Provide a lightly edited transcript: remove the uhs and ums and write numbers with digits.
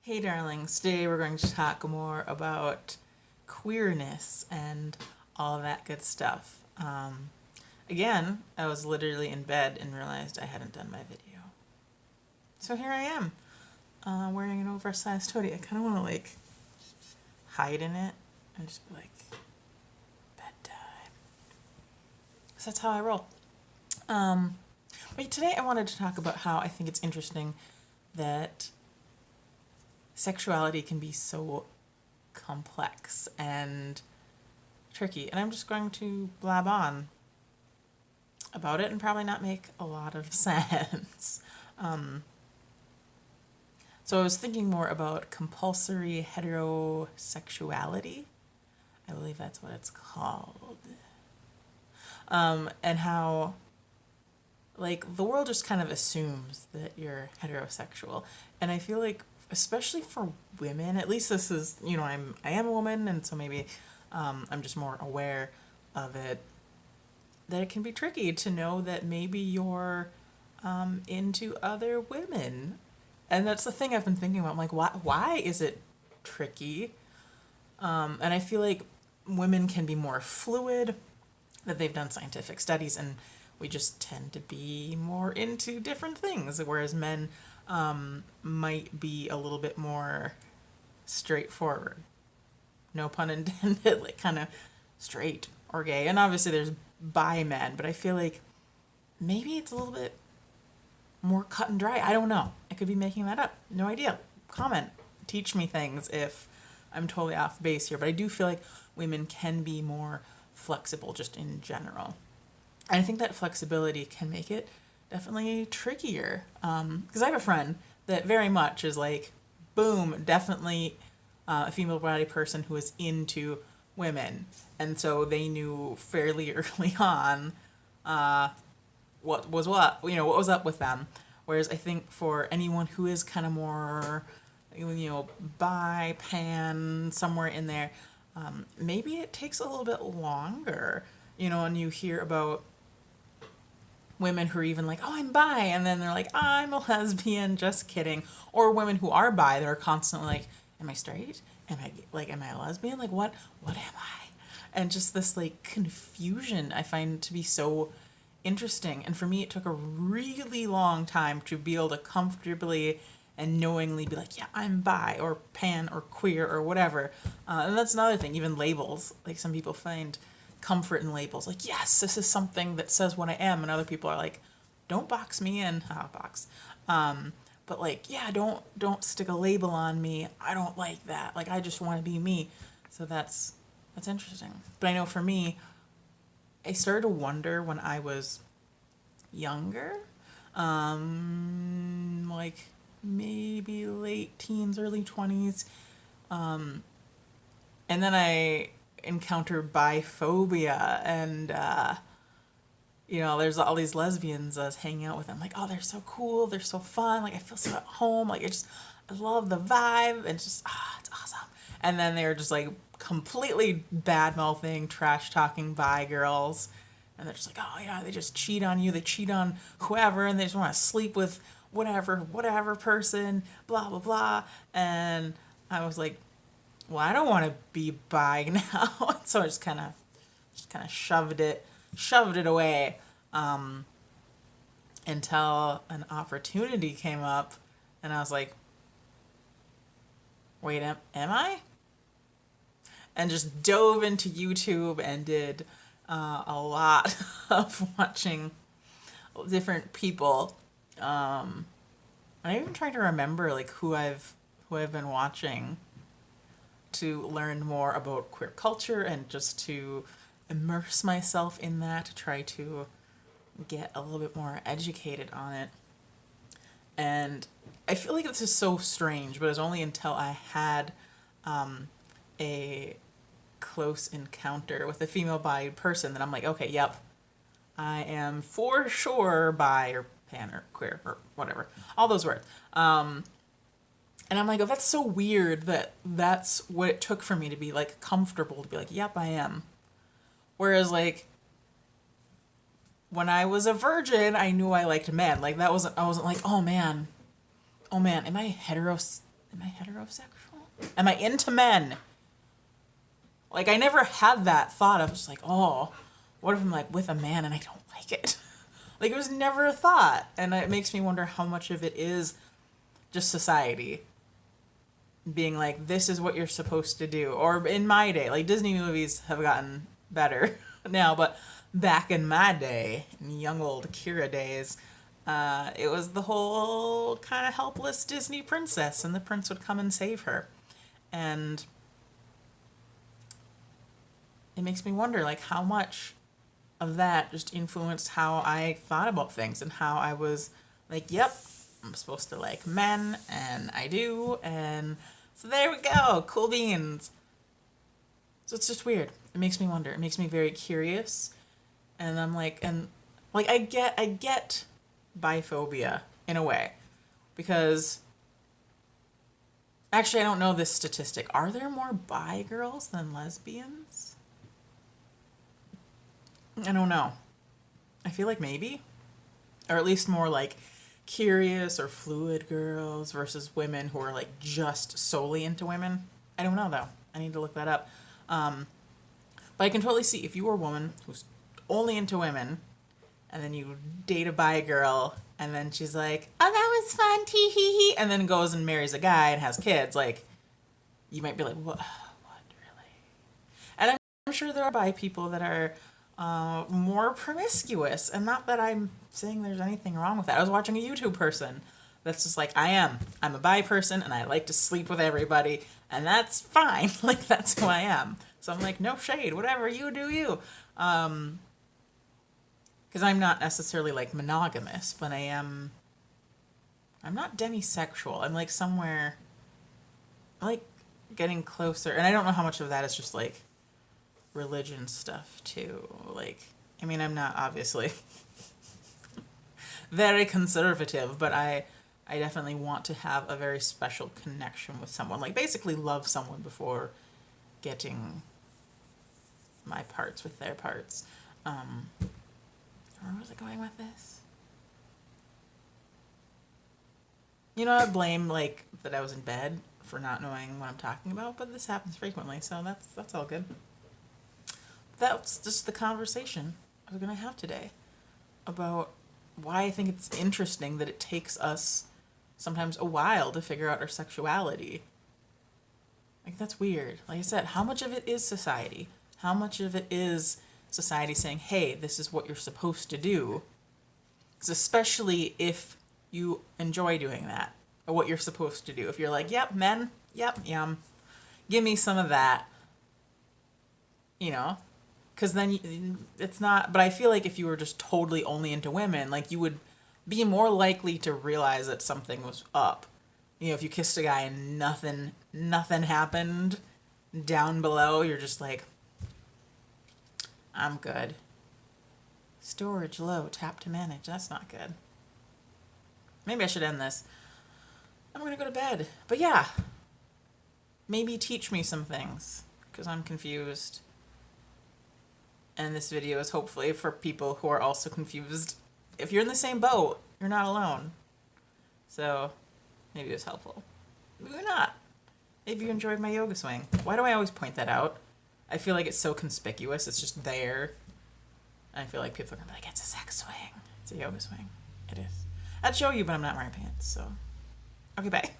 Hey darlings, today we're going to talk more about queerness and all that good stuff. Again, I was literally in bed and realized I hadn't done my video. So here I am, wearing an oversized hoodie. I kind of want to hide in it and just be like, bedtime. So that's how I roll. But today I wanted to talk about how I think it's interesting that sexuality can be so complex and tricky. And I'm just going to blab on about it and probably not make a lot of sense. So I was thinking more about compulsory heterosexuality. I believe that's what it's called. And how the world just kind of assumes that you're heterosexual. And I feel like especially for women, at least this is, I am a woman, and so maybe I'm just more aware of it, that it can be tricky to know that maybe you're into other women. And that's the thing I've been thinking about. I'm like, why is it tricky? And I feel like women can be more fluid, that they've done scientific studies, and we just tend to be more into different things, whereas men might be a little bit more straightforward. No pun intended, kind of straight or gay. And obviously there's bi men, but I feel like maybe it's a little bit more cut and dry. I don't know. I could be making that up. No idea. Comment. Teach me things if I'm totally off base here. But I do feel like women can be more flexible just in general. And I think that flexibility can make it definitely trickier. Because I have a friend that very much is boom, definitely a female body person who is into women. And so they knew fairly early on what was up with them. Whereas I think for anyone who is kind of more, bi, pan, somewhere in there, maybe it takes a little bit longer, and you hear about women who are even like, oh, I'm bi, and then they're like, I'm a lesbian, just kidding. Or women who are bi that are constantly like, am I straight? Am I a lesbian? What am I? And just this confusion I find to be so interesting. And for me, it took a really long time to be able to comfortably and knowingly be like, yeah, I'm bi or pan or queer or whatever. And that's another thing, even labels. Some people find comfort in labels. Yes, this is something that says what I am. And other people are like, don't box me in. Box. But yeah, don't stick a label on me. I don't like that. I just want to be me. So that's interesting. But I know for me, I started to wonder when I was younger, maybe late teens, early 20s. And then I encountered biphobia, and there's all these lesbians I was hanging out with. I'm like, oh, they're so cool, they're so fun, I feel so at home, I love the vibe, and just it's awesome. And then they were just completely bad mouthing, trash talking bi girls, and they're just oh yeah, they just cheat on you, they cheat on whoever, and they just want to sleep with whatever person, blah blah blah. And I was like, well, I don't want to be bi now. So I just kind of shoved it away, until an opportunity came up, and I was like, wait, am I? And just dove into YouTube and did a lot of watching different people. I'm even trying to remember who I've been watching, to learn more about queer culture and just to immerse myself in that, to try to get a little bit more educated on it. And I feel like this is so strange, but it was only until I had a close encounter with a female-bodied person that I'm like, okay, yep, I am for sure bi or pan or queer or whatever, all those words. And I'm like, oh, that's so weird that that's what it took for me to be comfortable to be like, yep, I am. Whereas when I was a virgin, I knew I liked men. I wasn't like, oh man, am I Am I heterosexual? Am I into men? Like, I never had that thought. I was just like, oh, what if I'm like with a man and I don't like it? Like, it was never a thought. And it makes me wonder how much of it is just society being like, this is what you're supposed to do. Or in my day, like, Disney movies have gotten better now, but back in my day, in young old Kira days, it was the whole kind of helpless Disney princess, and the prince would come and save her. And it makes me wonder, like, how much of that just influenced how I thought about things and how I was like, yep, I'm supposed to like men, and I do, and so there we go, cool beans. So it's just weird. It makes me wonder. It makes me very curious, and I'm like, I get biphobia in a way, because actually I don't know this statistic. Are there more bi girls than lesbians? I don't know. I feel like maybe, or at least more like curious or fluid girls versus women who are like just solely into women. I don't know though. I need to look that up. But I can totally see if you were a woman who's only into women, and then you date a bi girl, and then she's like, "Oh, that was fun, tee hee hee," and then goes and marries a guy and has kids. Like, you might be like, "What? What really?" And I'm sure there are bi people that are more promiscuous, and not that I'm saying there's anything wrong with that. I was watching a YouTube person that's just like, I'm a bi person, and I like to sleep with everybody, and that's fine. Like, that's who I am. So I'm like, no shade, whatever, you do you. Because I'm not necessarily like monogamous, but I'm not demisexual. I'm like somewhere, I like getting closer, and I don't know how much of that is just like religion stuff too. Like, I mean, I'm not obviously very conservative, but I definitely want to have a very special connection with someone. Like, basically love someone before getting my parts with their parts. Where was I going with this? You know, I blame like that I was in bed for not knowing what I'm talking about, but this happens frequently, so that's all good. That's just the conversation I was going to have today about why I think it's interesting that it takes us sometimes a while to figure out our sexuality. Like, that's weird. Like I said, how much of it is society? How much of it is society saying, hey, this is what you're supposed to do? 'Cause especially if you enjoy doing that, or what you're supposed to do. If you're like, yep, men, yep, yum, give me some of that, you know? Because then it's not, but I feel like if you were just totally only into women, like, you would be more likely to realize that something was up. You know, if you kissed a guy and nothing happened down below, you're just like, I'm good. Storage low, tap to manage. That's not good. Maybe I should end this. I'm gonna go to bed. But yeah, maybe teach me some things, because I'm confused. And this video is hopefully for people who are also confused. If you're in the same boat, you're not alone. So maybe it was helpful. Maybe not. Maybe you enjoyed my yoga swing. Why do I always point that out? I feel like it's so conspicuous. It's just there. I feel like people are going to be like, it's a sex swing. It's a yoga swing. It is. I'd show you, but I'm not wearing pants, so. Okay, bye.